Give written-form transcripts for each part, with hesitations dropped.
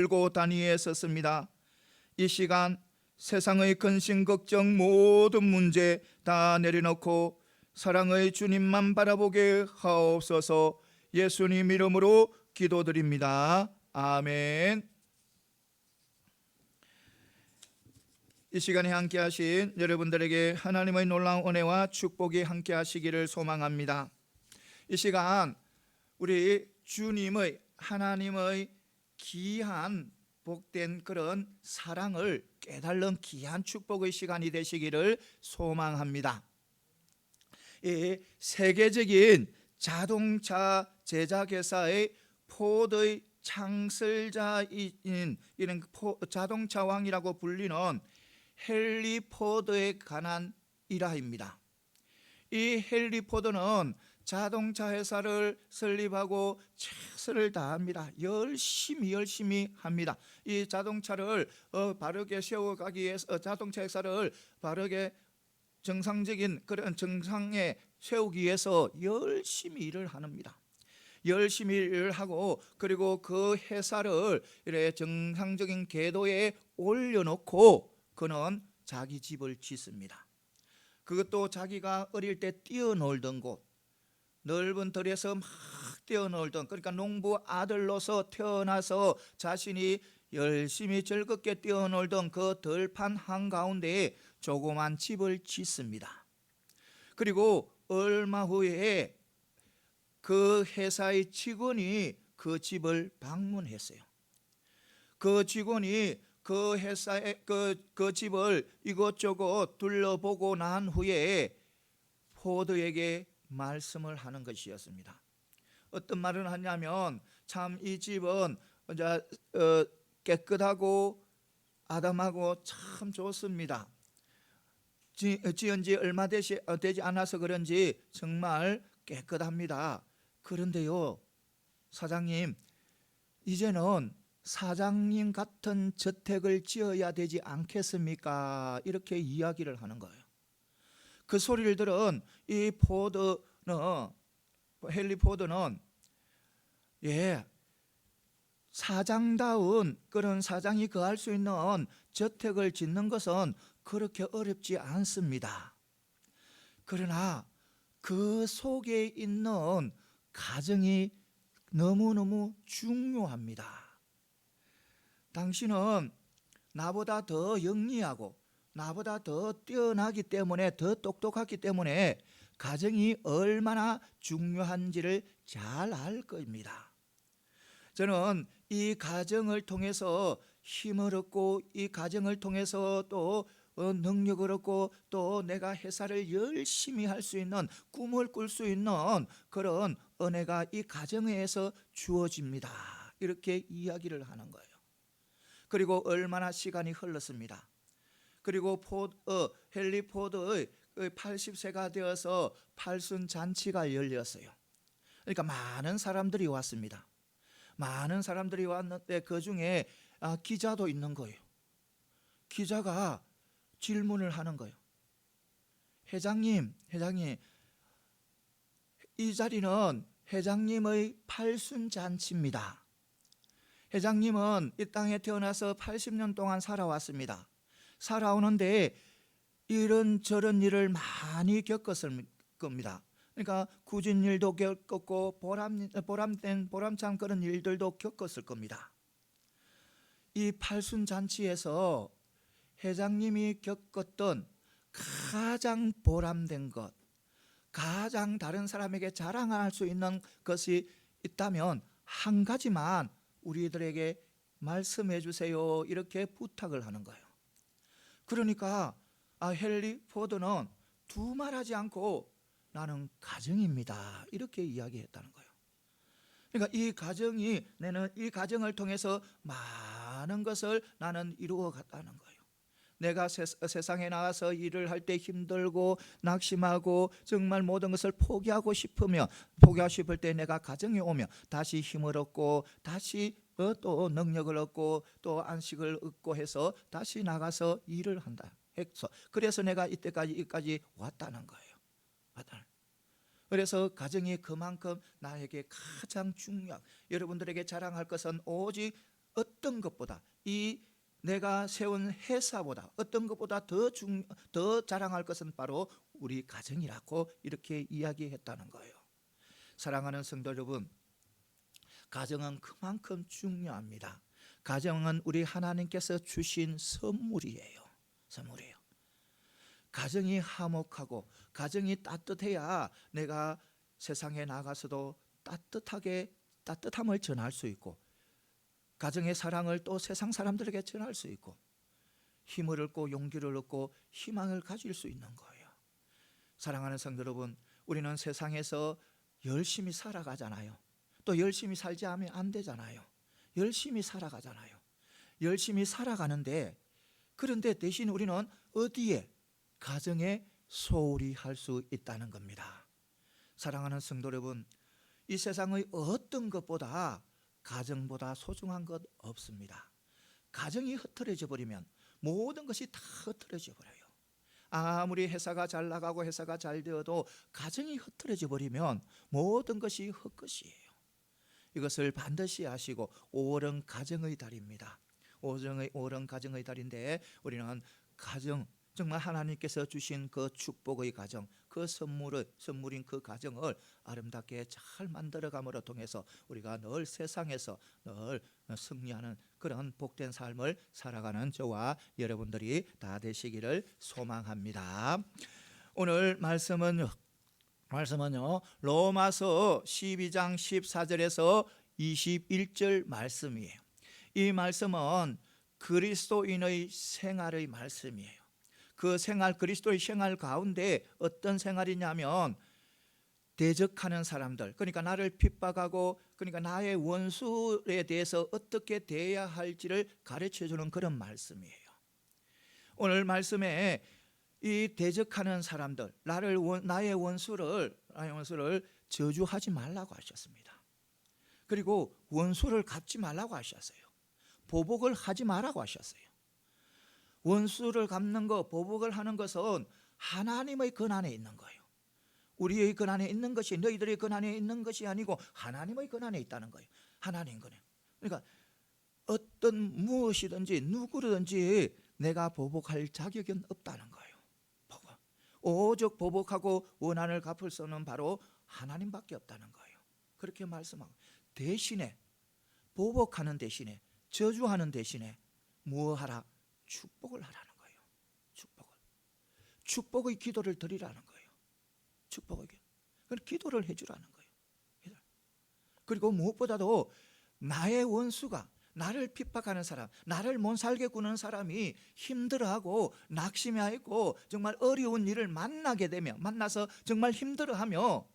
들고 단위에 섰습니다. 이 시간 세상의 근심 걱정 모든 문제 다 내려놓고 사랑의 주님만 바라보게 하옵소서. 예수님 이름으로 기도드립니다. 아멘. 이 시간에 함께 하신 여러분들에게 하나님의 놀라운 은혜와 축복이 함께 하시기를 소망합니다. 이 시간 우리 주님의 하나님의 귀한 복된 그런 사랑을 깨달는 귀한 축복의 시간이 되시기를 소망합니다. 이 세계적인 자동차 제작회사의 포드의 창설자인 이런 자동차 왕이라고 불리는 헨리 포드에 관한 일화입니다. 이 헨리 포드는 자동차 회사를 설립하고 최선을 다합니다. 열심히 합니다. 이 자동차를 바르게 세워가기 위해서 자동차 회사를 바르게 정상적인 그런 정상에 세우기 위해서 열심히 일을 합니다. 열심히 일을 하고 그리고 그 회사를 이렇게 정상적인 궤도에 올려놓고 그는 자기 집을 짓습니다. 그것도 자기가 어릴 때 뛰어놀던 곳, 넓은 들에서 막 뛰어놀던, 그러니까 농부 아들로서 태어나서 자신이 열심히 즐겁게 뛰어놀던 그 들판 한가운데에 조그만 집을 짓습니다. 그리고 얼마 후에 그 회사의 직원이 그 집을 방문했어요. 그 직원이 그 회사의 그 집을 이것저것 둘러보고 난 후에 포드에게 말씀을 하는 것이었습니다. 어떤 말을 하냐면 참 이 집은 깨끗하고 아담하고 참 좋습니다. 지은 지 얼마 되지 않아서 그런지 정말 깨끗합니다. 그런데요, 사장님, 이제는 사장님 같은 저택을 지어야 되지 않겠습니까? 이렇게 이야기를 하는 거예요. 그 소리를 들은 이 헨리 포드는 사장다운 그런 사장이 거할 수 있는 저택을 짓는 것은 그렇게 어렵지 않습니다. 그러나 그 속에 있는 가정이 너무너무 중요합니다. 당신은 나보다 더 영리하고 나보다 더 뛰어나기 때문에, 더 똑똑하기 때문에 가정이 얼마나 중요한지를 잘 알 겁니다. 저는 이 가정을 통해서 힘을 얻고 이 가정을 통해서 또 능력을 얻고 또 내가 회사를 열심히 할 수 있는, 꿈을 꿀 수 있는 그런 은혜가 이 가정에서 주어집니다. 이렇게 이야기를 하는 거예요. 그리고 얼마나 시간이 흘렀습니다. 그리고 헨리 포드의 80세가 되어서 팔순 잔치가 열렸어요. 그러니까 많은 사람들이 왔습니다. 많은 사람들이 왔는데 그 중에 기자도 있는 거예요. 기자가 질문을 하는 거예요. 회장님, 이 자리는 회장님의 팔순 잔치입니다. 회장님은 이 땅에 태어나서 80년 동안 살아왔습니다. 살아오는데 이런저런 일을 많이 겪었을 겁니다. 그러니까 굳은 일도 겪었고 보람찬 그런 일들도 겪었을 겁니다. 이 팔순잔치에서 회장님이 겪었던 가장 보람된 것, 가장 다른 사람에게 자랑할 수 있는 것이 있다면 한 가지만 우리들에게 말씀해 주세요. 이렇게 부탁을 하는 거예요. 그러니까 헨리 포드는 두말하지 않고 나는 가정입니다. 이렇게 이야기했다는 거예요. 그러니까 나는 이 가정을 통해서 많은 것을 나는 이루어 갔다는 거예요. 내가 세상에 나가서 일을 할 때 힘들고 낙심하고 정말 모든 것을 포기하고 싶을 때 내가 가정에 오면 다시 힘을 얻고 다시 또 능력을 얻고 또 안식을 얻고 해서 다시 나가서 일을 한다 했어. 그래서 내가 이때까지 왔다는 거예요. 그래서 가정이 그만큼 나에게 가장 중요한, 여러분들에게 자랑할 것은 오직 어떤 것보다, 이 내가 세운 회사보다 어떤 것보다 더 자랑할 것은 바로 우리 가정이라고 이렇게 이야기했다는 거예요. 사랑하는 성도 여러분, 가정은 그만큼 중요합니다. 가정은 우리 하나님께서 주신 선물이에요. 선물이에요. 가정이 화목하고 가정이 따뜻해야 내가 세상에 나가서도 따뜻함을 전할 수 있고, 가정의 사랑을 또 세상 사람들에게 전할 수 있고, 힘을 얻고 용기를 얻고 희망을 가질 수 있는 거예요. 사랑하는 성도 여러분, 우리는 세상에서 열심히 살아가잖아요. 또 열심히 살지 않으면 안 되잖아요. 열심히 살아가잖아요. 열심히 살아가는데, 그런데 대신 우리는 어디에? 가정에 소홀히 할 수 있다는 겁니다. 사랑하는 성도 여러분, 이 세상의 어떤 것보다 가정보다 소중한 것 없습니다. 가정이 흐트러져 버리면 모든 것이 다 흐트러져 버려요. 아무리 회사가 잘 나가고 회사가 잘 되어도 가정이 흐트러져 버리면 모든 것이 헛것이에요. 이것을 반드시 아시고, 5월은 가정의 달입니다. 5월은 가정의 달인데, 우리는 가정, 정말 하나님께서 주신 그 축복의 가정, 그 선물인 그 가정을 아름답게 잘 만들어감으로 통해서 우리가 늘 세상에서 늘 승리하는 그런 복된 삶을 살아가는 저와 여러분들이 다 되시기를 소망합니다. 오늘 말씀은요, 로마서 12장 14절에서 21절 말씀이에요. 이 말씀은 그리스도인의 생활의 말씀이에요. 그 생활, 그리스도의 생활 가운데 어떤 생활이냐면, 대적하는 사람들, 그러니까 나를 핍박하고, 그러니까 나의 원수에 대해서 어떻게 대해야 할지를 가르쳐주는 그런 말씀이에요. 오늘 말씀에 이 대적하는 사람들, 나의 원수를 저주하지 말라고 하셨습니다. 그리고 원수를 갚지 말라고 하셨어요. 보복을 하지 말라고 하셨어요. 원수를 갚는 것, 보복을 하는 것은 하나님의 권한에 있는 거예요. 우리의 권한에 있는 것이, 너희들의 권한에 있는 것이 아니고 하나님의 권한에 있다는 거예요. 하나님 권한. 그러니까 어떤 무엇이든지 누구든지 내가 보복할 자격은 없다는 거예요. 오직 보복하고 원한을 갚을 수는 바로 하나님밖에 없다는 거예요. 그렇게 말씀하고, 대신에 보복하는 대신에, 저주하는 대신에 무엇하라? 축복을 하라는 거예요. 축복의 기도를 드리라는 거예요. 축복의 기도를 해주라는 거예요. 그리고 무엇보다도 나의 원수가, 나를 핍박하는 사람, 나를 못 살게 구는 사람이 힘들어하고 낙심해하고 정말 어려운 일을 만나서 정말 힘들어하며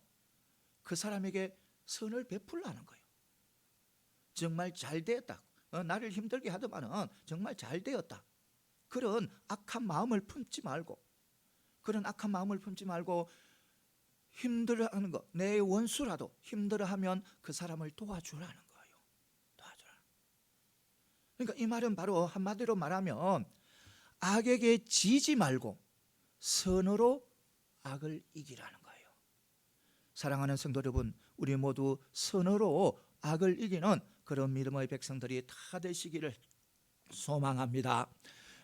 그 사람에게 선을 베풀라는 거예요. 정말 잘 되었다. 나를 힘들게 하더만은 정말 잘 되었다. 그런 악한 마음을 품지 말고, 힘들어하는 거, 내 원수라도 힘들어하면 그 사람을 도와주라는 거예요. 그러니까 이 말은 바로 한마디로 말하면, 악에게 지지 말고 선으로 악을 이기라는 거예요. 사랑하는 성도 여러분, 우리 모두 선으로 악을 이기는 그런 믿음의 백성들이 다 되시기를 소망합니다.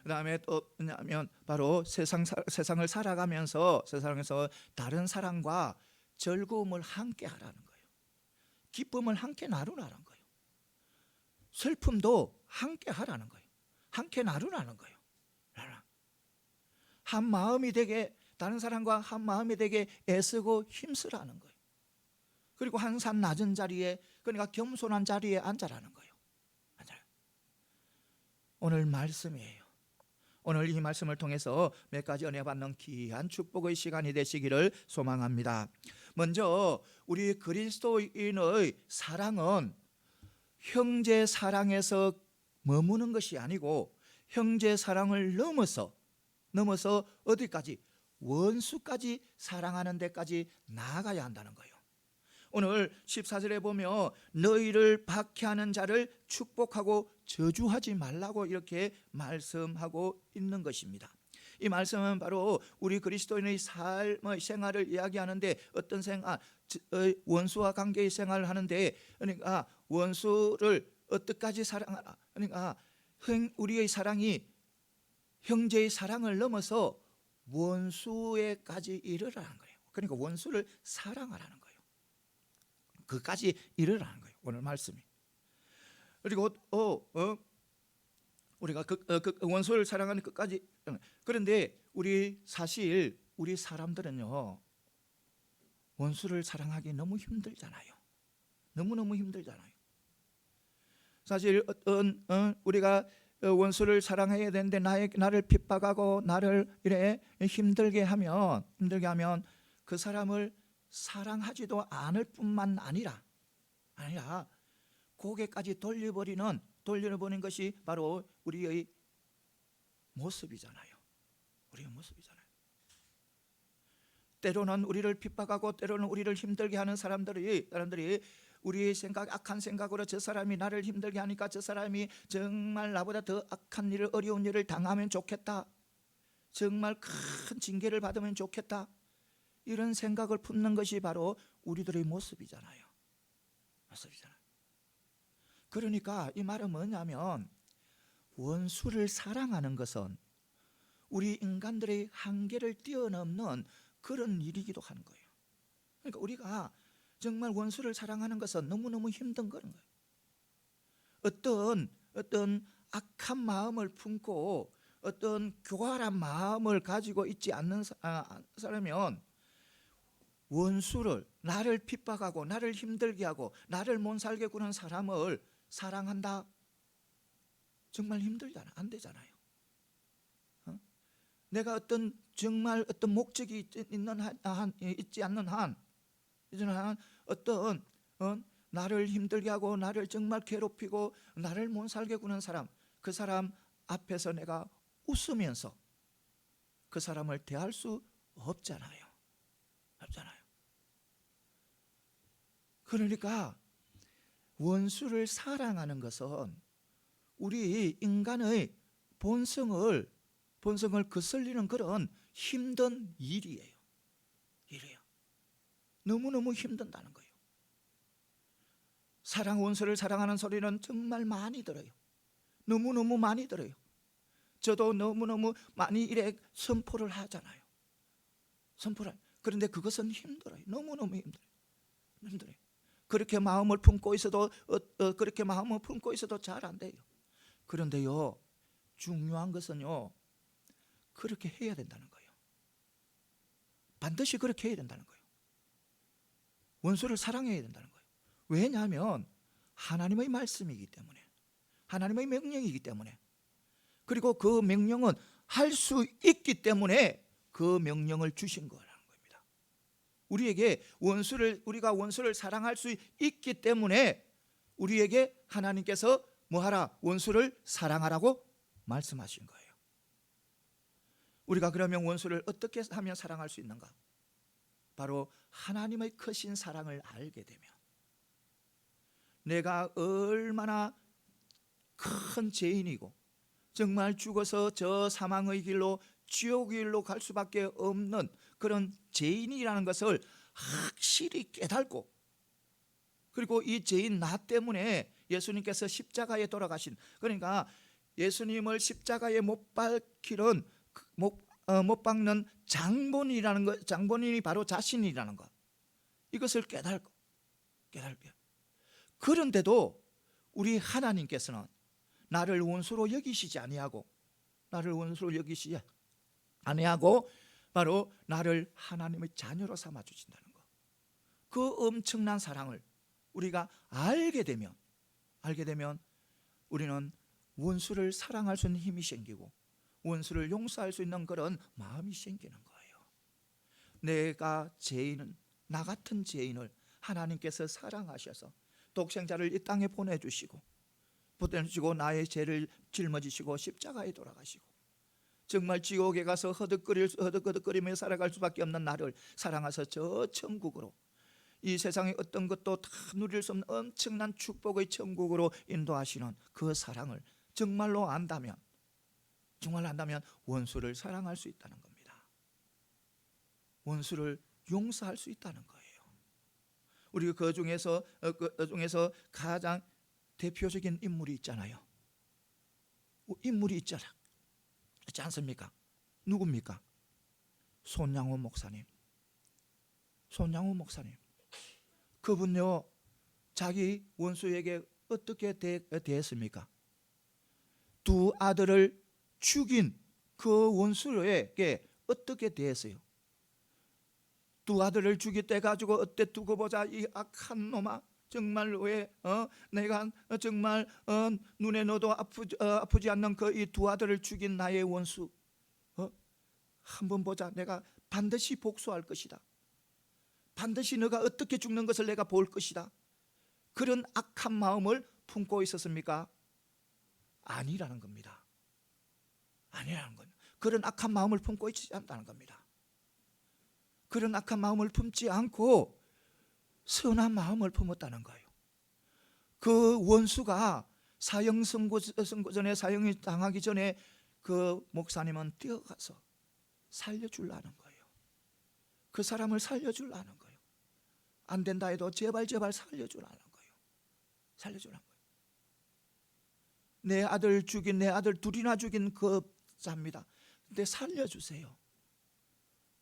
그 다음에 또 뭐냐면, 바로 세상을 살아가면서 세상에서 다른 사람과 즐거움을 함께 하라는 거예요. 기쁨을 함께 나누라는 거예요. 슬픔도 함께 하라는 거예요. 함께 나누라는 거예요. 한 마음이 되게, 다른 사람과 한 마음이 되게 애쓰고 힘쓰라는 거예요. 그리고 항상 낮은 자리에, 그러니까 겸손한 자리에 앉아라는 거예요. 오늘 말씀이에요. 오늘 이 말씀을 통해서 몇 가지 은혜 받는 귀한 축복의 시간이 되시기를 소망합니다. 먼저 우리 그리스도인의 사랑은 형제 사랑에서 머무는 것이 아니고, 형제 사랑을 넘어서 어디까지? 원수까지 사랑하는 데까지 나아가야 한다는 거예요. 오늘 14절에 보면 너희를 박해하는 자를 축복하고 저주하지 말라고 이렇게 말씀하고 있는 것입니다. 이 말씀은 바로 우리 그리스도인의 삶의 생활을 이야기하는데, 어떤 생활, 원수와 관계의 생활을 하는데, 그러니까 원수를 어떻게까지 사랑하라. 그러니까 우리의 사랑이 형제의 사랑을 넘어서 원수에까지 이르라는 거예요. 그러니까 원수를 사랑하라는 거예요. 그까지 이르라는 거예요. 오늘 말씀이. 그리고 우리가 그 원수를 사랑하는 끝까지. 그런데 사실 우리 사람들은요, 원수를 사랑하기 너무 힘들잖아요. 너무너무 힘들잖아요. 사실 우리가 원수를 사랑해야 되는데 나를 핍박하고 나를 이래 힘들게 하면 그 사람을 사랑하지도 않을 뿐만 아니라 고개까지 돌려버리는 것이 바로 우리의 모습이잖아요. 우리의 모습이잖아요. 때로는 우리를 핍박하고 때로는 우리를 힘들게 하는 사람들이 우리의 악한 생각으로 저 사람이 나를 힘들게 하니까 저 사람이 정말 나보다 더 악한 일을, 어려운 일을 당하면 좋겠다, 정말 큰 징계를 받으면 좋겠다, 이런 생각을 품는 것이 바로 우리들의 모습이잖아요. 그러니까 이 말은 뭐냐면, 원수를 사랑하는 것은 우리 인간들의 한계를 뛰어넘는 그런 일이기도 하는 거예요. 그러니까 우리가 정말 원수를 사랑하는 것은 너무너무 힘든 거예요. 어떤 악한 마음을 품고 어떤 교활한 마음을 가지고 있지 않는 사람이면 원수를, 나를 핍박하고 나를 힘들게 하고 나를 못 살게 구는 사람을 사랑한다? 정말 힘들잖아. 안 되잖아요. 내가 정말 어떤 목적이 있지 않는 한 어떤 나를 힘들게 하고 나를 정말 괴롭히고 나를 못 살게 구는 사람, 그 사람 앞에서 내가 웃으면서 그 사람을 대할 수 없잖아요. 그러니까 원수를 사랑하는 것은 우리 인간의 본성을 거슬리는 그런 힘든 일이에요. 너무너무 힘든다는 거예요. 원수를 사랑하는 소리는 정말 많이 들어요. 너무너무 많이 들어요. 저도 너무너무 많이 선포를 하잖아요. 그런데 그것은 힘들어요. 너무너무 힘들어요. 그렇게 마음을 품고 있어도 잘 안 돼요. 그런데요, 중요한 것은요, 그렇게 해야 된다는 거예요. 반드시 그렇게 해야 된다는 거예요. 원수를 사랑해야 된다는 거예요. 왜냐하면 하나님의 말씀이기 때문에, 하나님의 명령이기 때문에, 그리고 그 명령은 할 수 있기 때문에 그 명령을 주신 거라는 겁니다. 우리가 원수를 사랑할 수 있기 때문에 우리에게 하나님께서 뭐하라? 원수를 사랑하라고 말씀하신 거예요. 우리가 그러면 원수를 어떻게 하면 사랑할 수 있는가? 바로 하나님의 크신 사랑을 알게 되면, 내가 얼마나 큰 죄인이고 정말 죽어서 저 사망의 길로, 지옥의 길로 갈 수밖에 없는 그런 죄인이라는 것을 확실히 깨닫고, 그리고 이 죄인 나 때문에 예수님께서 십자가에 돌아가신, 그러니까 예수님을 십자가에 못 박는 장본이라는 것, 장본인이 바로 자신이라는 것, 이것을 깨달게. 그런데도 우리 하나님께서는 나를 원수로 여기시지 아니하고 바로 나를 하나님의 자녀로 삼아 주신다는 것, 그 엄청난 사랑을 우리가 알게 되면 우리는 원수를 사랑할 수 있는 힘이 생기고 원수를 용서할 수 있는 그런 마음이 생기는 거예요. 나 같은 죄인을 하나님께서 사랑하셔서 독생자를 이 땅에 보내주시고 나의 죄를 짊어지시고 십자가에 돌아가시고, 정말 지옥에 가서 허덕허덕거리며 살아갈 수밖에 없는 나를 사랑하셔서 저 천국으로, 이 세상의 어떤 것도 다 누릴 수 없는 엄청난 축복의 천국으로 인도하시는 그 사랑을 정말로 안다면 원수를 사랑할 수 있다는 겁니다. 원수를 용서할 수 있다는 거예요. 우리가 그 중에서 가장 대표적인 인물이 있잖아요. 인물이 있지 않습니까? 누굽니까? 손양호 목사님. 손양호 목사님. 그분요, 자기 원수에게 어떻게 대했습니까? 두 아들을 죽인 그 원수에게 어떻게 대했어요? 두 아들을 죽였대 가지고 어때 두고 보자, 이 악한 놈아, 정말 왜 내가 정말 눈에 넣어도 아프지 않는 그 이 두 아들을 죽인 나의 원수, 한번 보자. 내가 반드시 복수할 것이다. 반드시 너가 어떻게 죽는 것을 내가 볼 것이다. 그런 악한 마음을 품고 있었습니까? 아니라는 겁니다. 아니라는 겁니다. 그런 악한 마음을 품고 있지 않다는 겁니다. 그런 악한 마음을 품지 않고 선한 마음을 품었다는 거예요. 그 원수가 사형 선고전에 사형이 당하기 전에 그 목사님은 뛰어가서 살려주려는 거예요. 그 사람을 살려주려는 거예요. 안 된다 해도 제발 살려주라는 거예요. 살려주라는 거예요. 내 아들 죽인, 내 아들 둘이나 죽인 그 자입니다. 근데 살려주세요.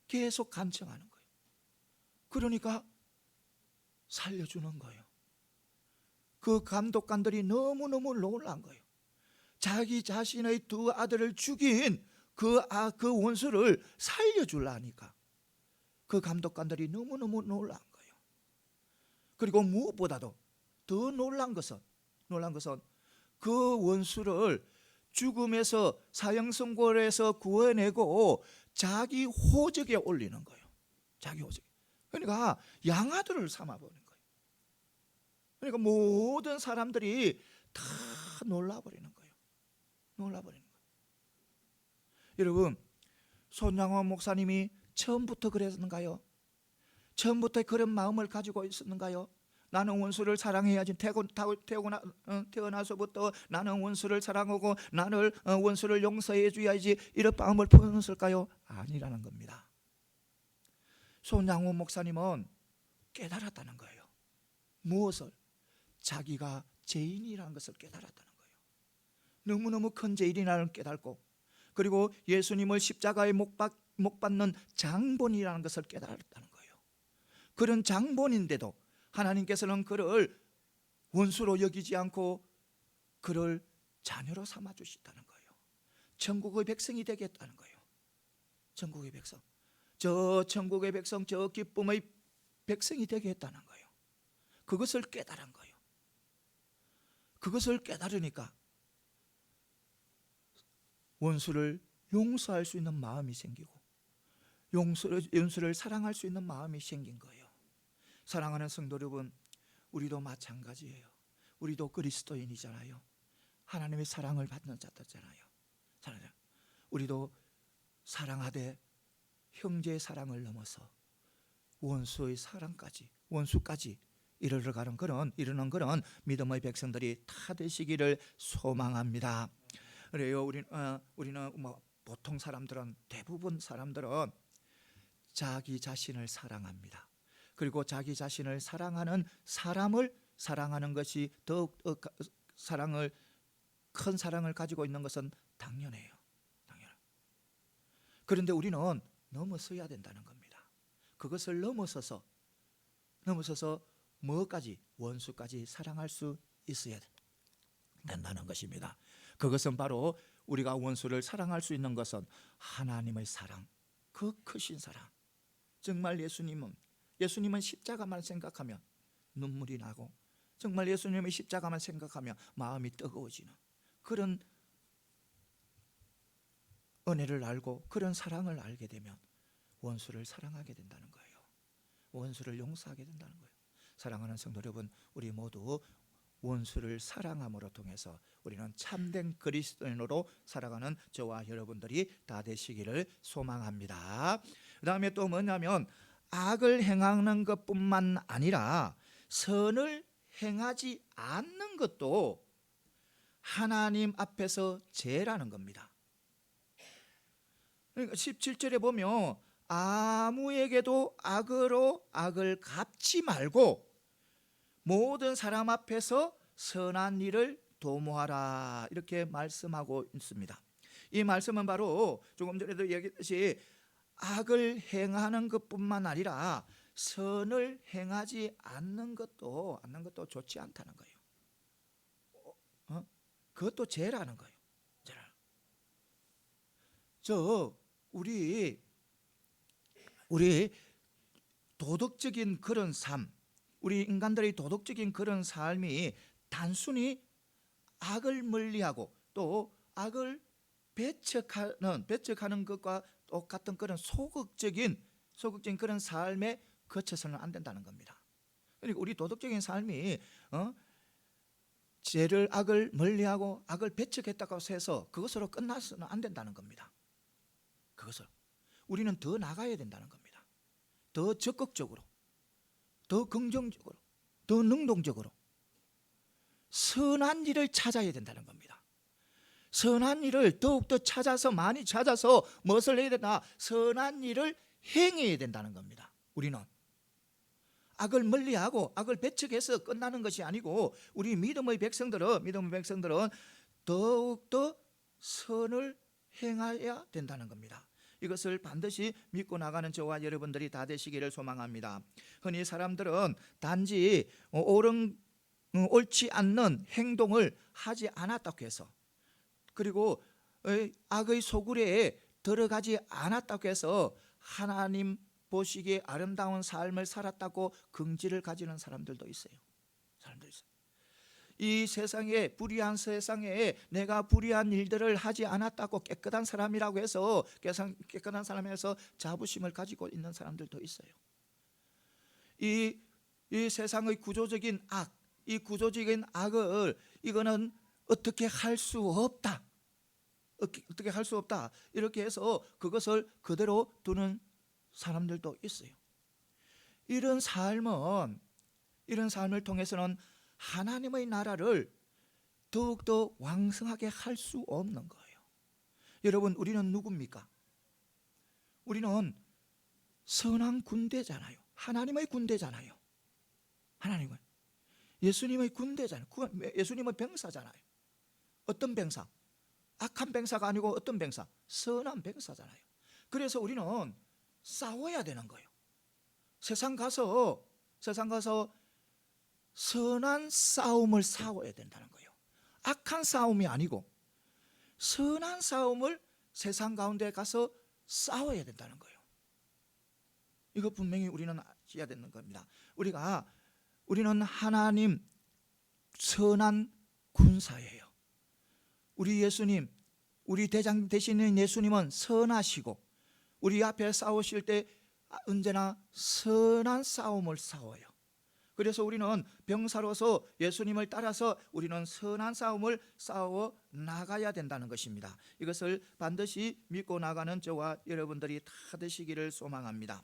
계속 간청하는 거예요. 그러니까 살려주는 거예요. 그 감독관들이 너무너무 놀란 거예요. 자기 자신의 두 아들을 죽인 그 원수를 살려주려니까 그 감독관들이 너무너무 놀란 거예요. 그리고 무엇보다도 더 놀란 것은 그 원수를 죽음에서 사형 선고에서 구해내고 자기 호적에 올리는 거예요. 자기 호적. 그러니까 양아들을 삼아버린 거예요. 그러니까 모든 사람들이 다 놀라버리는 거예요. 놀라버리는 거예요. 여러분, 손양호 목사님이 처음부터 그랬는가요? 처음부터 그런 마음을 가지고 있었는가요? 나는 원수를 사랑해야지. 태어나서부터 나는 원수를 사랑하고 나를 원수를 용서해 줘야지, 이런 마음을 품었을까요? 아니라는 겁니다. 손양호 목사님은 깨달았다는 거예요. 무엇을? 자기가 죄인이라는 것을 깨달았다는 거예요. 너무너무 큰 죄인이라는 걸 깨달고, 그리고 예수님을 십자가에 못 박는 장본이라는 것을 깨달았다는 거예요. 그런 장본인데도 하나님께서는 그를 원수로 여기지 않고 그를 자녀로 삼아 주셨다는 거예요. 천국의 백성이 되겠다는 거예요. 천국의 백성, 저 천국의 백성, 저 기쁨의 백성이 되겠다는 거예요. 그것을 깨달은 거예요. 그것을 깨달으니까 원수를 용서할 수 있는 마음이 생기고 원수를 사랑할 수 있는 마음이 생긴 거예요. 사랑하는 성도 여러분, 우리도 마찬가지예요. 우리도 그리스도인이잖아요. 하나님의 사랑을 받는 자들잖아요. 우리도 사랑하되 형제의 사랑을 넘어서 원수의 사랑까지, 원수까지 이르는 그런 믿음의 백성들이 다 되시기를 소망합니다. 그래요. 우리는 보통 사람들은, 대부분 사람들은 자기 자신을 사랑합니다. 그리고 자기 자신을 사랑하는 사람을 사랑하는 것이 더욱 큰 사랑을 가지고 있는 것은 당연해요. 그런데 우리는 넘어서야 된다는 겁니다. 그것을 넘어서서 뭐까지? 원수까지 사랑할 수 있어야 된다는 것입니다. 그것은 바로 우리가 원수를 사랑할 수 있는 것은 하나님의 사랑, 그 크신 사랑. 정말 예수님은 십자가만 생각하면 눈물이 나고, 정말 예수님의 십자가만 생각하면 마음이 뜨거워지는 그런 은혜를 알고 그런 사랑을 알게 되면 원수를 사랑하게 된다는 거예요. 원수를 용서하게 된다는 거예요. 사랑하는 성도 여러분, 우리 모두 원수를 사랑함으로 통해서 우리는 참된 그리스도인으로 살아가는 저와 여러분들이 다 되시기를 소망합니다. 그 다음에 또 뭐냐면, 악을 행하는 것뿐만 아니라 선을 행하지 않는 것도 하나님 앞에서 죄라는 겁니다. 그러니까 17절에 보면 아무에게도 악으로 악을 갚지 말고 모든 사람 앞에서 선한 일을 도모하라 이렇게 말씀하고 있습니다. 이 말씀은 바로 조금 전에도 얘기했듯이 악을 행하는 것뿐만 아니라 선을 행하지 않는 것도 좋지 않다는 거예요. 그것도 죄라는 거예요. 우리 도덕적인 그런 삶, 우리 인간들의 도덕적인 그런 삶이 단순히 악을 멀리하고 또 악을 배척하는 것과 똑같은 그런 소극적인 그런 삶에 거쳐서는 안 된다는 겁니다. 그러니까 우리 도덕적인 삶이 악을 멀리하고 악을 배척했다고 해서 그것으로 끝나서는 안 된다는 겁니다. 그것을 우리는 더 나가야 된다는 겁니다. 더 적극적으로, 더 긍정적으로, 더 능동적으로 선한 일을 찾아야 된다는 겁니다. 선한 일을 더욱더 많이 찾아서 무엇을 해야 된다? 선한 일을 행해야 된다는 겁니다. 우리는 악을 멀리하고 악을 배척해서 끝나는 것이 아니고 우리 믿음의 백성들은 더욱더 선을 행해야 된다는 겁니다. 이것을 반드시 믿고 나가는 저와 여러분들이 다 되시기를 소망합니다. 흔히 사람들은 단지 옳지 않는 행동을 하지 않았다고 해서, 그리고 악의 소굴에 들어가지 않았다고 해서 하나님 보시기에 아름다운 삶을 살았다고 긍지를 가지는 사람들도 있어요. 이 세상에, 불의한 세상에 내가 불의한 일들을 하지 않았다고 깨끗한 사람이라고 해서 깨끗한 사람에서 자부심을 가지고 있는 사람들도 있어요. 이 세상의 구조적인 악, 이 구조적인 악을 이거는 어떻게 할 수 없다, 이렇게 해서 그것을 그대로 두는 사람들도 있어요. 이런 삶을 통해서는 하나님의 나라를 더욱더 왕성하게 할 수 없는 거예요. 여러분, 우리는 누굽니까? 우리는 선한 군대잖아요. 하나님의 군대잖아요. 예수님의 군대잖아요. 예수님의 병사잖아요. 어떤 병사? 악한 병사가 아니고 어떤 병사? 선한 병사잖아요. 그래서 우리는 싸워야 되는 거예요. 세상 가서 선한 싸움을 싸워야 된다는 거예요. 악한 싸움이 아니고 선한 싸움을 세상 가운데 가서 싸워야 된다는 거예요. 이거 분명히 우리는 아셔야 되는 겁니다. 우리는 하나님 선한 군사예요. 우리 예수님, 우리 대장 되시는 예수님은 선하시고 우리 앞에 싸우실 때 언제나 선한 싸움을 싸워요. 그래서 우리는 병사로서 예수님을 따라서 우리는 선한 싸움을 싸워 나가야 된다는 것입니다. 이것을 반드시 믿고 나가는 저와 여러분들이 다 되시기를 소망합니다.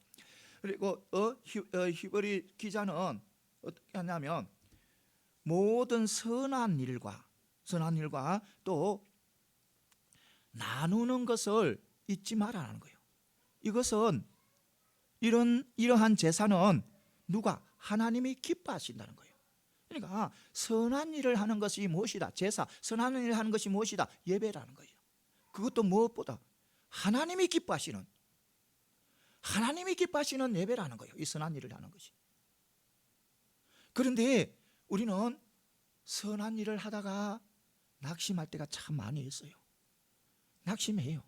그리고 히브리 기자는 어떻게 하냐면 모든 선한 일과 또 나누는 것을 잊지 말라는 거예요. 이것은 이러한 제사는 누가? 하나님이 기뻐하신다는 거예요. 그러니까 선한 일을 하는 것이 무엇이다? 제사, 선한 일을 하는 것이 무엇이다? 예배라는 거예요. 그것도 무엇보다 하나님이 기뻐하시는 예배라는 거예요. 이 선한 일을 하는 것이. 그런데 우리는 선한 일을 하다가 낙심할 때가 참 많이 있어요. 낙심해요.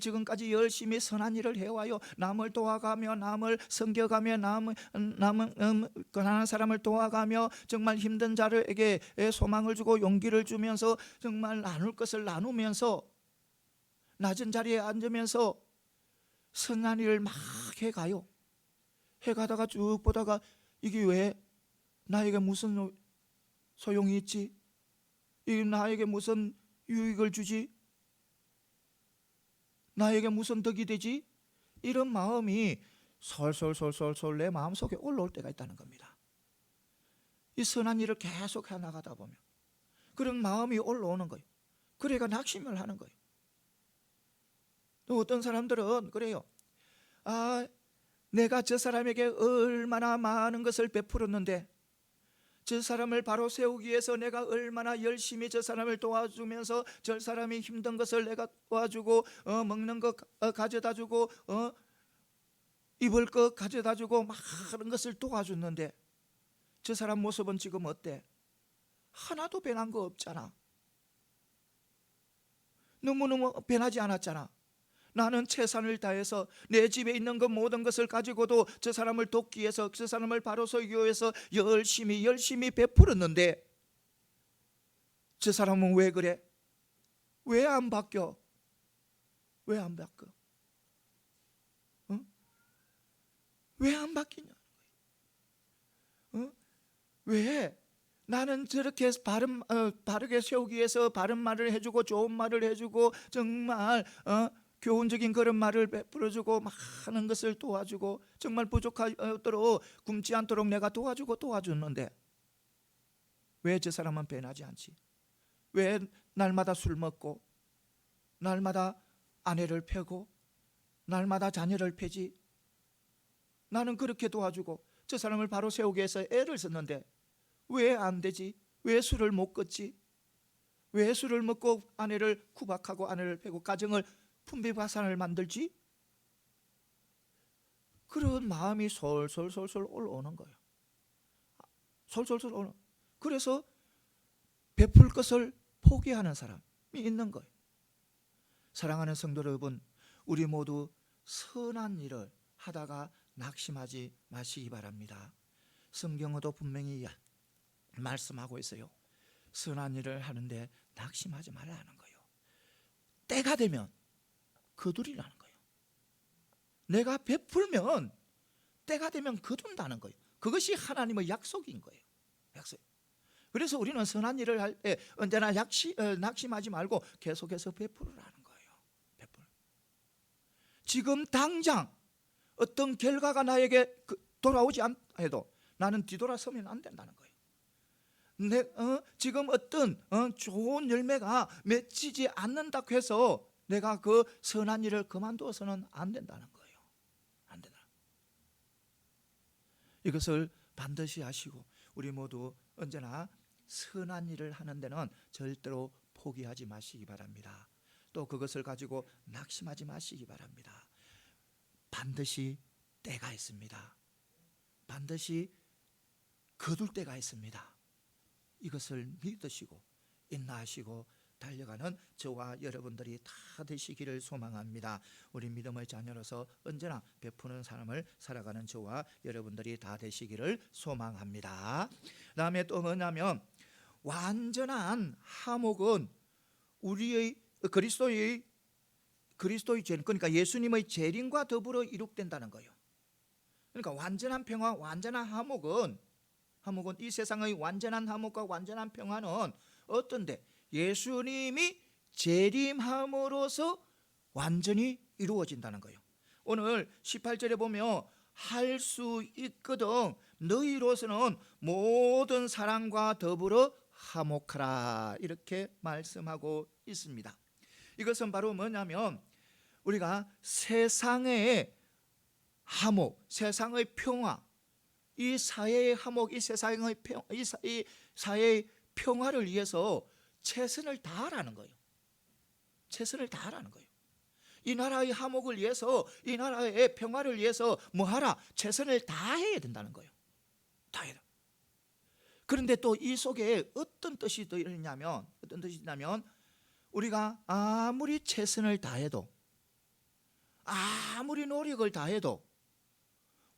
지금까지 열심히 선한 일을 해와요. 남을 도와가며, 남을 섬겨가며, 가난한 사람을 도와가며, 정말 힘든 자들에게 소망을 주고 용기를 주면서 정말 나눌 것을 나누면서 낮은 자리에 앉으면서 선한 일을 막 해가요. 해가다가 쭉 보다가 이게 왜 나에게 무슨 소용이 있지? 이게 나에게 무슨 유익을 주지? 나에게 무슨 덕이 되지? 이런 마음이 솔솔 내 마음속에 올라올 때가 있다는 겁니다. 이 선한 일을 계속 해나가다 보면 그런 마음이 올라오는 거예요. 그래가 낙심을 하는 거예요. 또 어떤 사람들은 그래요. 내가 저 사람에게 얼마나 많은 것을 베풀었는데 저 사람을 바로 세우기 위해서 내가 얼마나 열심히 저 사람을 도와주면서 저 사람이 힘든 것을 내가 도와주고 먹는 것 가져다 주고 입을 것 가져다 주고 많은 것을 도와줬는데 저 사람 모습은 지금 어때? 하나도 변한 거 없잖아. 너무너무 변하지 않았잖아. 나는 최선을 다해서 내 집에 있는 것 모든 것을 가지고도 저 사람을 돕기 위해서 저 사람을 바로 서기 위해서 열심히 베풀었는데 저 사람은 왜 그래? 왜 안 바뀌어? 왜 안 바뀌어? 왜 안 바뀌냐? 왜? 나는 저렇게 바르게 세우기 위해서 바른 말을 해주고 좋은 말을 해주고 정말 교훈적인 그런 말을 베풀어주고 많은 것을 도와주고 정말 부족하도록 굶지 않도록 내가 도와주는데 왜 저 사람은 변하지 않지? 왜 날마다 술 먹고 날마다 아내를 패고 날마다 자녀를 패지? 나는 그렇게 도와주고 저 사람을 바로 세우기 위해서 애를 썼는데 왜 안 되지? 왜 술을 못 끊지? 왜 술을 먹고 아내를 구박하고 아내를 패고 가정을 분비바산을 만들지? 그런 마음이 솔솔 올라오는 거예요. 솔솔 올라. 그래서 베풀 것을 포기하는 사람이 있는 거예요. 사랑하는 성도 여러분, 우리 모두 선한 일을 하다가 낙심하지 마시기 바랍니다. 성경에도 분명히 말씀하고 있어요. 선한 일을 하는데 낙심하지 말라는 거예요. 때가 되면 거두리라는 거예요. 내가 베풀면 때가 되면 거둔다는 거예요. 그것이 하나님의 약속인 거예요. 약속. 그래서 우리는 선한 일을 할 때 언제나 낙심하지 말고 계속해서 베풀으라는 거예요. 지금 당장 어떤 결과가 나에게 돌아오지 않아도 나는 뒤돌아서면 안 된다는 거예요. 지금 어떤 좋은 열매가 맺히지 않는다고 해서 내가 그 선한 일을 그만두어서는 안 된다는 거예요. 안 된다. 이것을 반드시 아시고 우리 모두 언제나 선한 일을 하는 데는 절대로 포기하지 마시기 바랍니다. 또 그것을 가지고 낙심하지 마시기 바랍니다. 반드시 때가 있습니다. 반드시 거둘 때가 있습니다. 이것을 믿으시고 인내하시고 달려가는 저와 여러분들이 다 되시기를 소망합니다. 우리 믿음의 자녀로서 언제나 베푸는 삶을 살아가는 저와 여러분들이 다 되시기를 소망합니다. 다음에 또 뭐냐면 완전한 화목은 우리의 그리스도의 재림, 그러니까 예수님의 재림과 더불어 이룩된다는 거예요. 그러니까 완전한 평화, 완전한 화목은 이 세상의 완전한 화목과 완전한 평화는 어떤데? 예수님이 재림함으로써 완전히 이루어진다는 거예요. 오늘 18절에 보면 할 수 있거든 너희로서는 모든 사람과 더불어 화목하라 이렇게 말씀하고 있습니다. 이것은 바로 뭐냐면 우리가 세상의 화목, 세상의 평화, 이 사회의 화목, 이 세상의 이 사회의 평화를 위해서 최선을 다하라는 거예요. 최선을 다하라는 거예요. 이 나라의 화목을 위해서, 이 나라의 평화를 위해서 뭐하라? 최선을 다해야 된다는 거예요. 다해라. 그런데 또 이 속에 어떤 뜻이 더 있냐면, 우리가 아무리 최선을 다해도, 아무리 노력을 다해도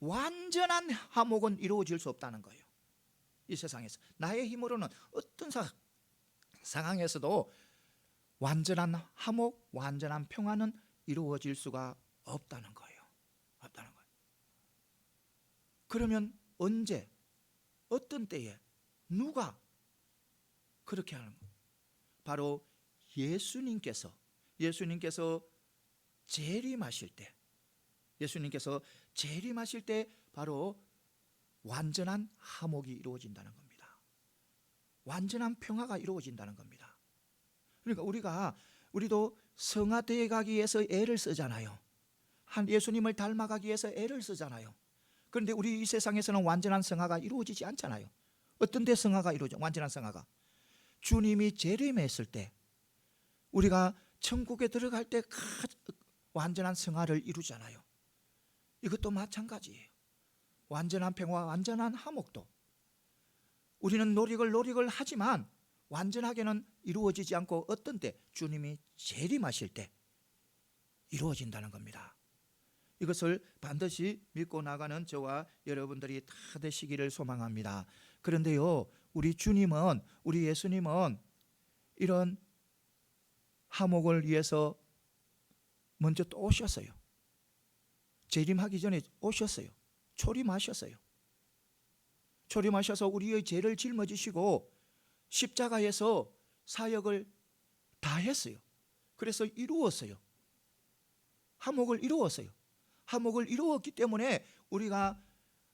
완전한 화목은 이루어질 수 없다는 거예요. 이 세상에서 나의 힘으로는 어떤 상황에서도 완전한 화목, 완전한 평화는 이루어질 수가 없다는 거예요. 없다는 거예요. 그러면 언제, 어떤 때에, 누가 그렇게 하는 거예요? 바로 예수님께서 재림하실 때 바로 완전한 화목이 이루어진다는 겁니다. 완전한 평화가 이루어진다는 겁니다. 그러니까 우리도 성화되어 가기 위해서 애를 쓰잖아요. 한 예수님을 닮아가기 위해서 애를 쓰잖아요. 그런데 우리 이 세상에서는 완전한 성화가 이루어지지 않잖아요. 어떤 데 성화가 이루어져? 완전한 성화가 주님이 재림했을 때, 우리가 천국에 들어갈 때 완전한 성화를 이루잖아요. 이것도 마찬가지예요. 완전한 평화, 완전한 화목도 우리는 노력을 하지만 완전하게는 이루어지지 않고 어떤 때? 주님이 재림하실 때 이루어진다는 겁니다. 이것을 반드시 믿고 나가는 저와 여러분들이 다 되시기를 소망합니다. 그런데요, 우리 주님은, 우리 예수님은 이런 화목을 위해서 먼저 또 오셨어요. 재림하기 전에 오셨어요. 초림하셨어요. 초림하셔서 우리의 죄를 짊어지시고 십자가에서 사역을 다 했어요. 그래서 이루었어요. 화목을 이루었어요. 화목을 이루었기 때문에 우리가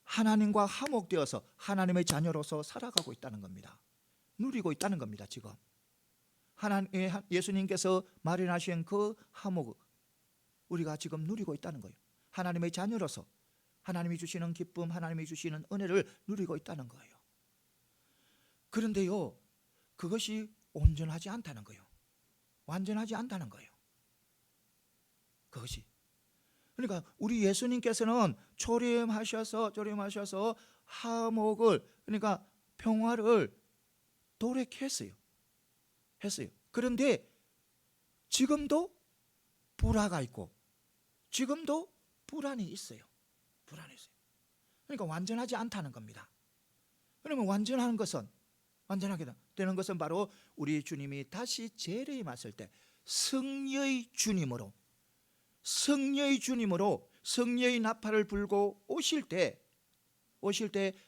하나님과 화목되어서 하나님의 자녀로서 살아가고 있다는 겁니다. 누리고 있다는 겁니다. 지금 예수님께서 마련하신 그 화목을 우리가 지금 누리고 있다는 거예요. 하나님의 자녀로서 하나님이 주시는 기쁨, 하나님이 주시는 은혜를 누리고 있다는 거예요. 그런데요, 그것이 온전하지 않다는 거예요. 완전하지 않다는 거예요. 그것이. 그러니까 우리 예수님께서는 초림하셔서 화목을, 그러니까 평화를 도래했어요. 그런데 지금도 불화가 있고 지금도 불안이 있어요. 그러니까 완전하지 않다는 겁니다. 그러면 완전하게 되는 것은 바로 우리 주님이 다시 재림하실 때 승리의 주님으로 승리의 나팔을 불고 오실 때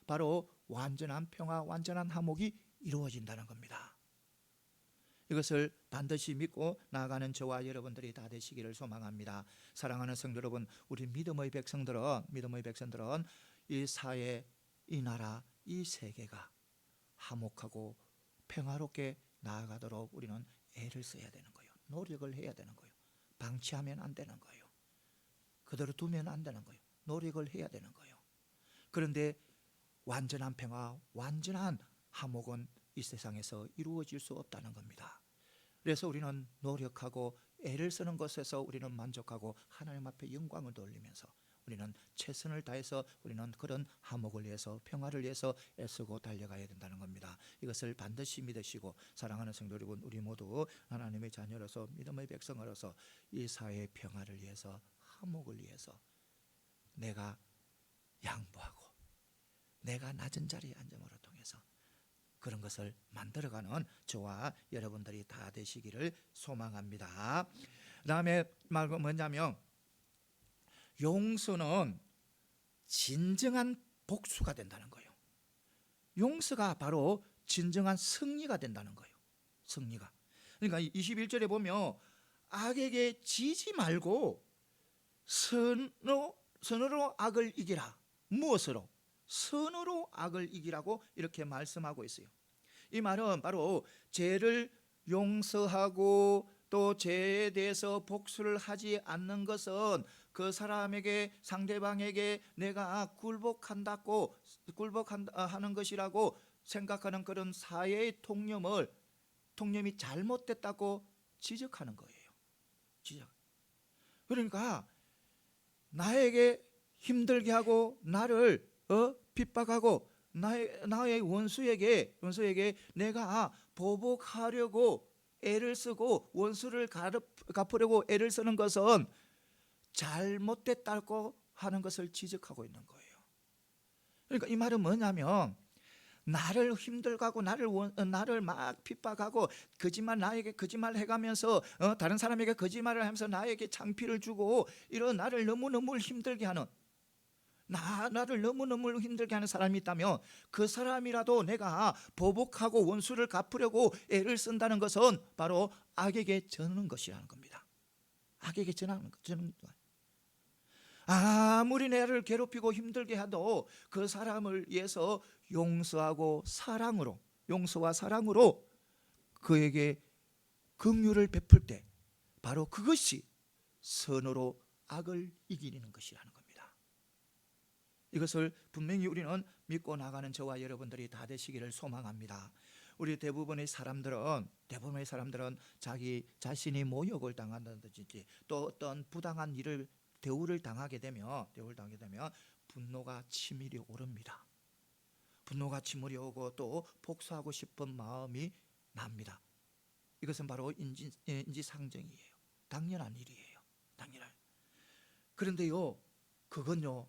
바로 완전한 평화, 완전한 화목이 이루어진다는 겁니다. 이것을 반드시 믿고 나아가는 저와 여러분들이 다 되시기를 소망합니다. 사랑하는 성도 여러분, 우리 믿음의 백성들은 이 사회, 이 나라, 이 세계가 화목하고 평화롭게 나아가도록 우리는 애를 써야 되는 거예요. 노력을 해야 되는 거예요. 방치하면 안 되는 거예요. 그대로 두면 안 되는 거예요. 노력을 해야 되는 거예요. 그런데 완전한 평화, 완전한 화목은 이 세상에서 이루어질 수 없다는 겁니다. 그래서 우리는 노력하고 애를 쓰는 것에서 우리는 만족하고 하나님 앞에 영광을 돌리면서 우리는 최선을 다해서 우리는 그런 화목을 위해서, 평화를 위해서 애쓰고 달려가야 된다는 겁니다. 이것을 반드시 믿으시고 사랑하는 성도 여러분, 우리 모두 하나님의 자녀로서 믿음의 백성으로서 이 사회의 평화를 위해서, 화목을 위해서 내가 양보하고 내가 낮은 자리에 앉음으로 통해서 그런 것을 만들어가는 저와 여러분들이 다 되시기를 소망합니다. 그 다음에 말은 뭐냐면, 용서는 진정한 복수가 된다는 거예요. 용서가 바로 진정한 승리가 된다는 거예요. 승리가. 그러니까 21절에 보면 악에게 지지 말고 선으로 악을 이기라. 무엇으로? 선으로 악을 이기라고 이렇게 말씀하고 있어요. 이 말은 바로 죄를 용서하고 또 죄에 대해서 복수를 하지 않는 것은 그 사람에게, 상대방에게 내가 굴복하는 것이라고 생각하는 그런 사회의 통념이 잘못됐다고 지적하는 거예요. 그러니까 나에게 힘들게 하고 나를 핍박하고 나의 원수에게 내가 보복하려고 애를 쓰고 원수를 갚으려고 애를 쓰는 것은 잘못됐다고 하는 것을 지적하고 있는 거예요. 그러니까 이 말은 뭐냐면, 나를 힘들게 하고 나를 막 핍박하고 나에게 거짓말 해가면서 다른 사람에게 거짓말을 하면서 나에게 창피를 주고 이런 나를 너무너무 힘들게 하는, 나를 너무너무 힘들게 하는 사람이 있다면 그 사람이라도 내가 보복하고 원수를 갚으려고 애를 쓴다는 것은 바로 악에게 전하는 것이라는 겁니다. 악에게 전하는 것. 아무리 나를 괴롭히고 힘들게 해도 그 사람을 위해서 용서와 사랑으로 그에게 긍휼을 베풀 때 바로 그것이 선으로 악을 이기는 것이라는 겁니다. 이것을 분명히 우리는 믿고 나가는 저와 여러분들이 다 되시기를 소망합니다. 우리 대부분의 사람들은 자기 자신이 모욕을 당한다든지 또 어떤 부당한 일을 대우를 당하게 되면 분노가 치밀이 오릅니다. 분노가 치밀이 오고 또 복수하고 싶은 마음이 납니다. 이것은 바로 인지상정이에요. 당연한 일이에요. 그런데요, 그건요,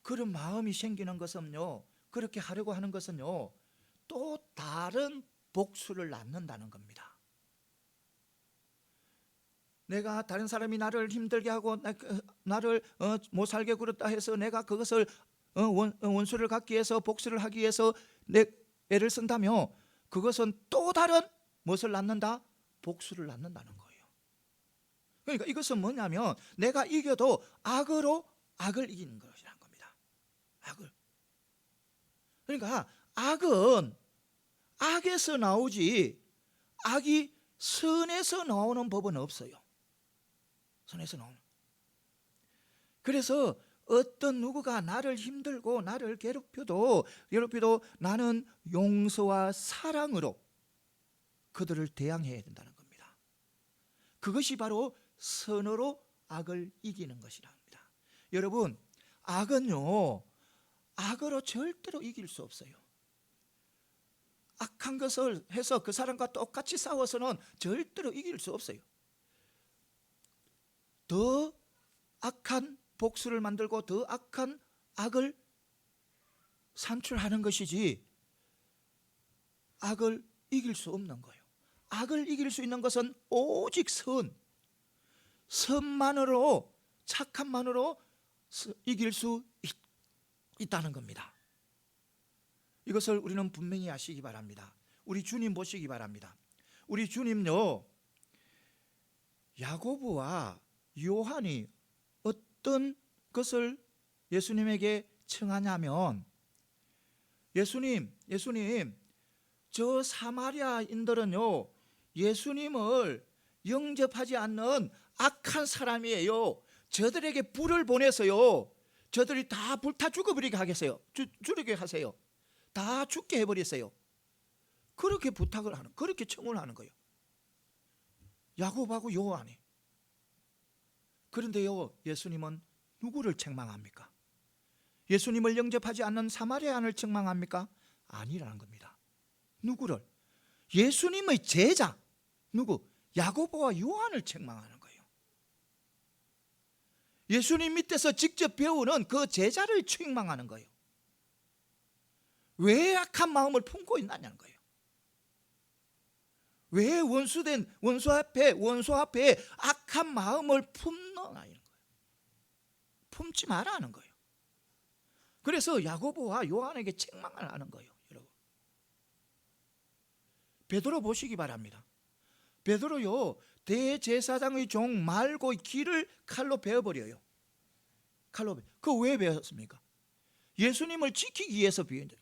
그런 마음이 생기는 것은요, 그렇게 하려고 하는 것은요, 또 다른 복수를 낳는다는 겁니다. 내가 다른 사람이 나를 힘들게 하고 나를 못 살게 굴었다 해서 내가 그것을 원수를 갚기 위해서 복수를 하기 위해서 내 애를 쓴다며 그것은 또 다른 무엇을 낳는다? 복수를 낳는다는 거예요. 그러니까 이것은 뭐냐면 내가 이겨도 악으로 악을 이기는 것이라는 겁니다. 악을. 그러니까 악은 악에서 나오지 악이 선에서 나오는 법은 없어요. 선에서 나오는. 그래서 어떤 누구가 나를 힘들고 나를 괴롭혀도 나는 용서와 사랑으로 그들을 대항해야 된다는 겁니다. 그것이 바로 선으로 악을 이기는 것이랍니다. 여러분, 악은요, 악으로 절대로 이길 수 없어요. 악한 것을 해서 그 사람과 똑같이 싸워서는 절대로 이길 수 없어요. 더 악한 복수를 만들고 더 악한 악을 산출하는 것이지 악을 이길 수 없는 거예요. 악을 이길 수 있는 것은 오직 선만으로, 착함만으로 이길 수 있다는 겁니다. 이것을 우리는 분명히 아시기 바랍니다. 우리 주님 보시기 바랍니다. 우리 주님요, 야고보와 요한이 어떤 것을 예수님에게 청하냐면, 예수님, 저 사마리아인들은요, 예수님을 영접하지 않는 악한 사람이에요. 저들에게 불을 보내서요, 저들이 다 불타 죽어버리게 하겠어요. 죽게 하세요. 다 죽게 해버렸어요. 그렇게 그렇게 청을 하는 거예요. 야고보하고 요한이. 그런데요, 예수님은 누구를 책망합니까? 예수님을 영접하지 않는 사마리아인을 책망합니까? 아니라는 겁니다. 누구를? 예수님의 제자, 야고보와 요한을 책망하는 거예요. 예수님 밑에서 직접 배우는 그 제자를 책망하는 거예요. 왜 악한 마음을 품고 있느냐는 거예요. 왜 원수 앞에 악한 마음을 품느냐 이런 거예요. 품지 말라는 거예요. 그래서 야고보와 요한에게 책망을 하는 거예요, 여러분. 베드로 보시기 바랍니다. 베드로요, 대제사장의 종 말고의 귀를 칼로 베어버려요. 그거 왜 베었습니까? 예수님을 지키기 위해서 베은 거예요.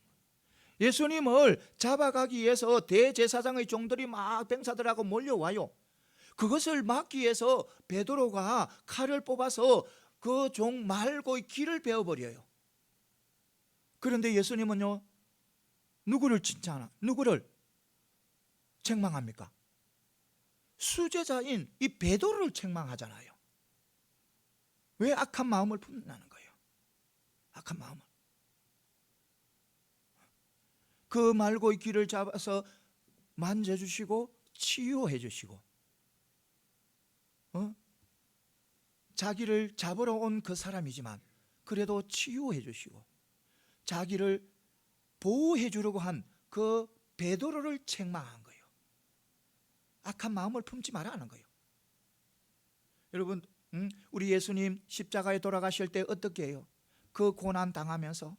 예수님을 잡아가기 위해서 대제사장의 종들이 막 병사들하고 몰려와요. 그것을 막기 위해서 베드로가 칼을 뽑아서 그 종 말고의 귀를 베어버려요. 그런데 예수님은요, 누구를 책망합니까? 수제자인 이 베드로를 책망하잖아요. 왜 악한 마음을 품는다는 거예요. 악한 마음을. 그 말고의 귀를 잡아서 만져주시고 치유해 주시고, 자기를 잡으러 온 그 사람이지만 그래도 치유해 주시고, 자기를 보호해 주려고 한 그 베드로를 책망한 거예요. 악한 마음을 품지 말라는 거예요. 여러분, 우리 예수님 십자가에 돌아가실 때 어떻게 해요? 그 고난 당하면서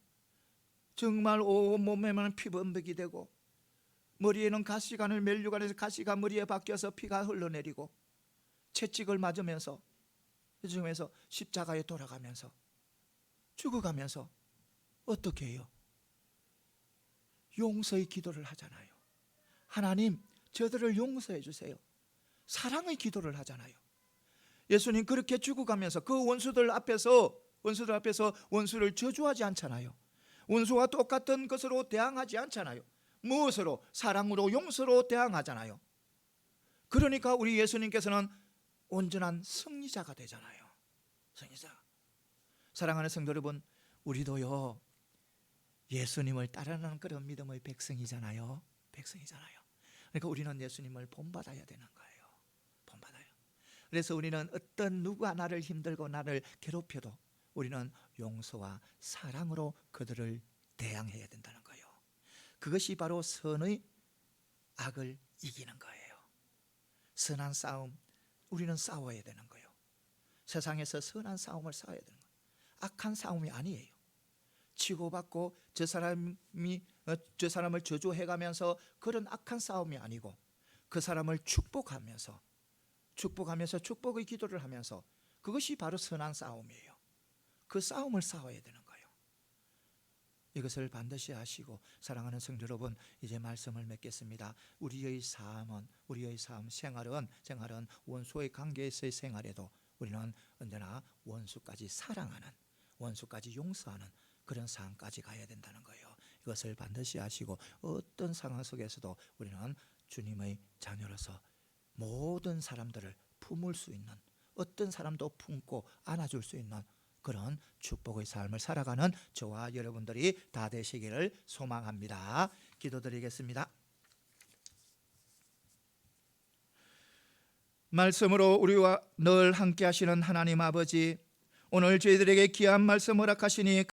정말 온몸에는 피범벅이 되고 머리에는 가시관을 멜류관에서 가시가 머리에 박혀서 피가 흘러내리고 채찍을 맞으면서 십자가에 돌아가면서 죽어가면서 어떻게 해요? 용서의 기도를 하잖아요. 하나님, 저들을 용서해 주세요. 사랑의 기도를 하잖아요. 예수님 그렇게 죽어가면서 그 원수들 앞에서 원수들 앞에서 원수를 저주하지 않잖아요. 원수와 똑같은 것으로 대항하지 않잖아요. 무엇으로? 사랑으로, 용서로 대항하잖아요. 그러니까 우리 예수님께서는 온전한 승리자가 되잖아요. 승리자. 사랑하는 성도 여러분, 우리도요 예수님을 따르는 그런 믿음의 백성이잖아요. 백성이잖아요. 그러니까 우리는 예수님을 본받아야 되는 거예요. 본받아요. 그래서 우리는 어떤 누가 나를 힘들고 나를 괴롭혀도 우리는 용서와 사랑으로 그들을 대항해야 된다는 거예요. 그것이 바로 선의 악을 이기는 거예요. 선한 싸움, 우리는 싸워야 되는 거예요. 세상에서 선한 싸움을 싸워야 되는 거예요. 악한 싸움이 아니에요. 치고받고 저 사람을 저주해가면서 그런 악한 싸움이 아니고, 그 사람을 축복하면서 축복의 기도를 하면서, 그것이 바로 선한 싸움이에요. 그 싸움을 싸워야 되는 거예요. 이것을 반드시 아시고, 사랑하는 성도 여러분, 이제 말씀을 맺겠습니다. 우리의 삶은, 생활은 원수의 관계에서의 생활에도 우리는 언제나 원수까지 사랑하는, 원수까지 용서하는 그런 상황까지 가야 된다는 거예요. 이것을 반드시 아시고, 어떤 상황 속에서도 우리는 주님의 자녀로서 모든 사람들을 품을 수 있는, 어떤 사람도 품고 안아줄 수 있는 그런 축복의 삶을 살아가는 저와 여러분들이 다 되시기를 소망합니다. 기도드리겠습니다. 말씀으로 우리와 늘 함께 하시는 하나님 아버지, 오늘 저희들에게 귀한 말씀 허락하시니